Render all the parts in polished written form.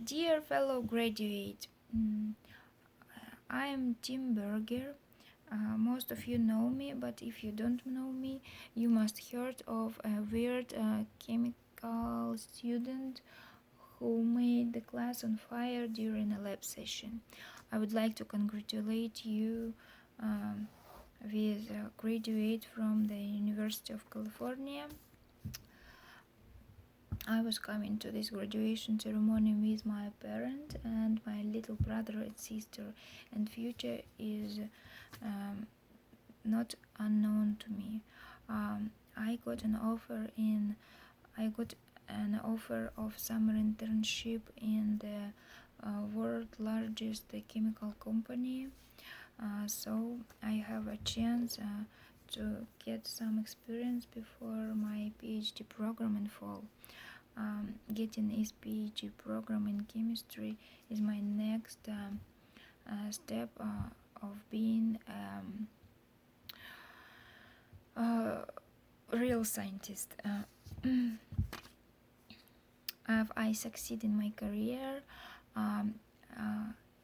Dear fellow graduate, I'm Tim Berger. Most of you know me, but if you don't know me, you must heard of a weird chemical student who made the class on fire during a lab session. I would like to congratulate you with a graduate from the University of California. I was coming to this graduation ceremony with my parents and my little brother and sister, and future is not unknown to me. I got an offer of summer internship in the world largest chemical company. So I have a chance to get some experience before my PhD program in fall. Getting this PhD program in chemistry is my next step of being a real scientist. If I succeed in my career, um,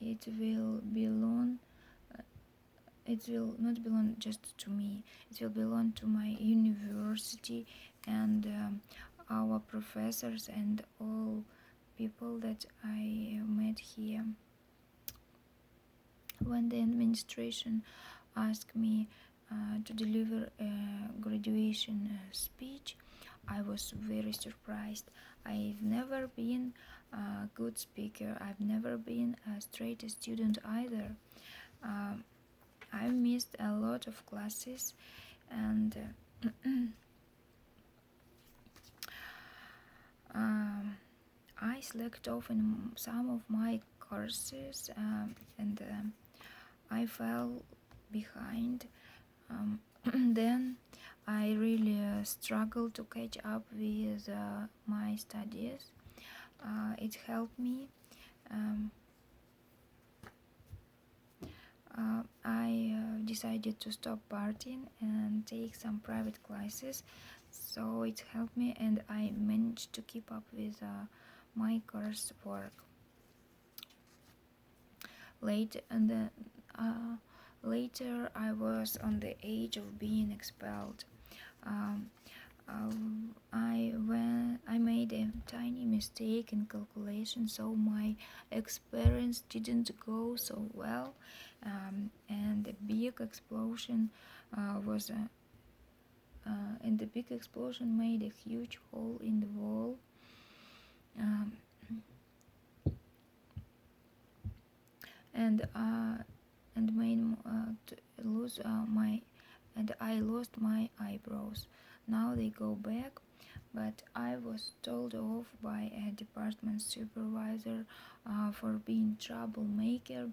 it will belong. It will not belong just to me. It will belong to my university and our professors and all people that I met here. When the administration asked me to deliver a graduation speech, I was very surprised. I've never been a good speaker. I've never been a straight student either. I missed a lot of classes, and I slacked off in some of my courses, and I fell behind. Then I really struggled to catch up with my studies. It helped me. I decided to stop partying and take some private classes, so it helped me, and I managed to keep up with my coursework. Later, I was on the edge of being expelled. Um, I made a tiny mistake in calculation, so my experience didn't go so well, and the big explosion made a huge hole in the wall. Um, and made to lose my and I lost my eyebrows. Now they go back, but I was told off by a department supervisor for being troublemaker,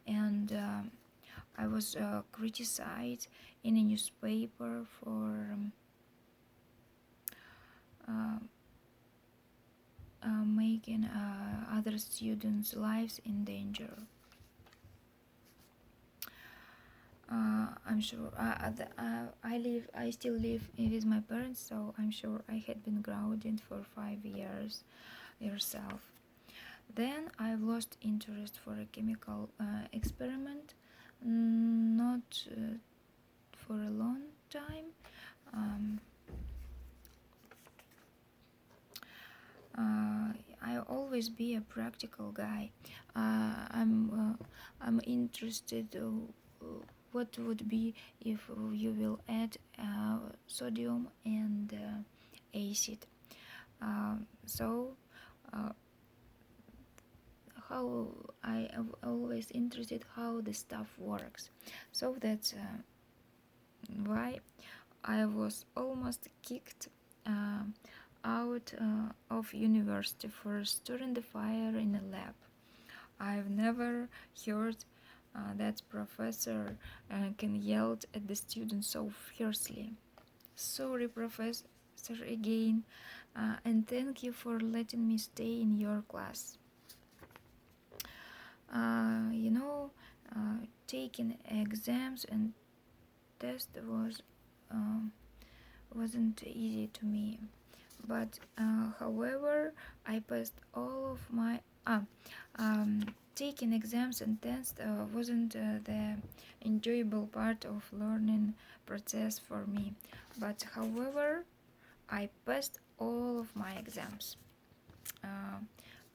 and I was criticized in a newspaper for making other students' lives in danger. I'm sure I still live with my parents, so I'm sure I had been grounded for 5 years yourself. Then I've lost interest for a chemical experiment, not for a long time. I always be a practical guy. I'm interested. What would be if you will add sodium and acid? So how I am always interested how the stuff works. So that's why I was almost kicked out of university for stirring the fire in a lab. I've never heard that professor can yell at the students so fiercely. Sorry, professor, again, and thank you for letting me stay in your class. Taking exams and tests wasn't easy to me. But however, I passed all of my Ah, taking exams and tests wasn't the enjoyable part of learning process for me. But however, I passed all of my exams. Uh,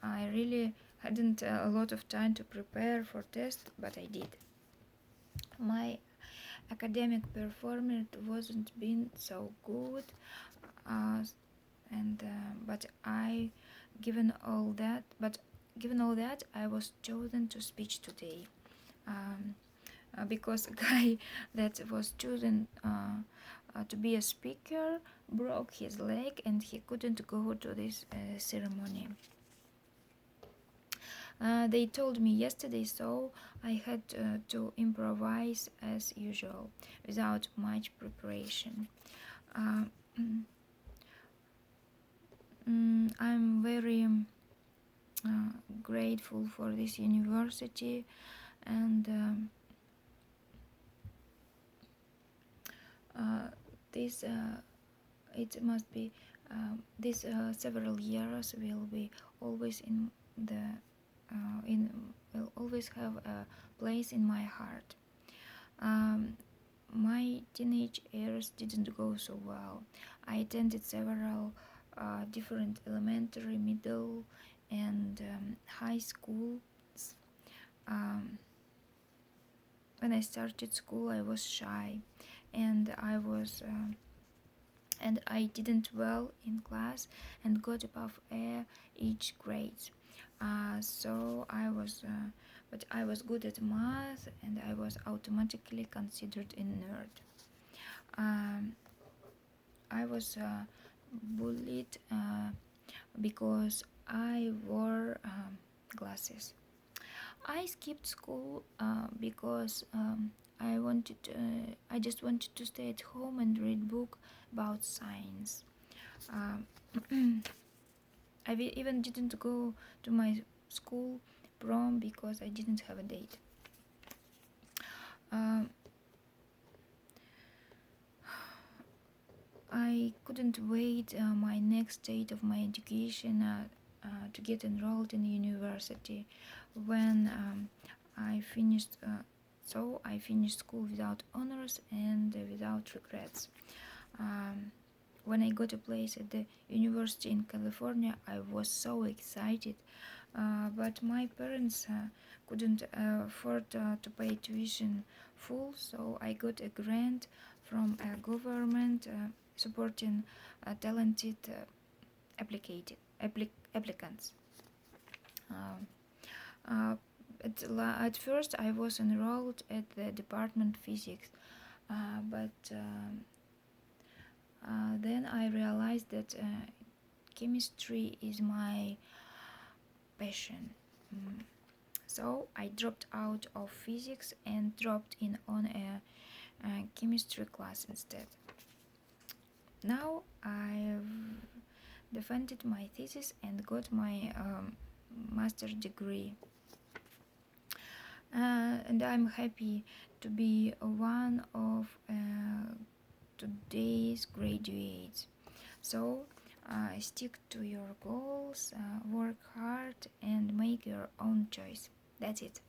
I really hadn't a lot of time to prepare for tests, but I did. My academic performance wasn't been so good, uh, and but I, given all that, but given all that, I was chosen to speech today. Um, because a guy that was chosen to be a speaker broke his leg and he couldn't go to this ceremony. They told me yesterday, so I had to improvise as usual without much preparation. Uh, I'm very grateful for this university, and this it must be these several years will be always in the in will always have a place in my heart. Um, my teenage years didn't go so well. I attended several different elementary, middle, and high schools. Um, when I started school, I was shy, and I didn't well in class and got above each grade. But I was good at math, and I was automatically considered a nerd. Um, I was bullied because I wore glasses. I skipped school because I just wanted to stay at home and read book about science. Um, I even didn't go to my school prom because I didn't have a date. Um, I couldn't wait my next stage of my education to get enrolled in university. When I finished, so I finished school without honors and without regrets. Um, when I got a place at the university in California, I was so excited, but my parents couldn't afford to pay tuition full, so I got a grant from a government supporting talented applicants. Um, uh, at first, I was enrolled at the department physics, but then I realized that chemistry is my passion. Mm. So I dropped out of physics and dropped in on a chemistry class instead. Now I've defended my thesis and got my master's degree. And I'm happy to be one of today's graduates. So stick to your goals, work hard, and make your own choice. That's it.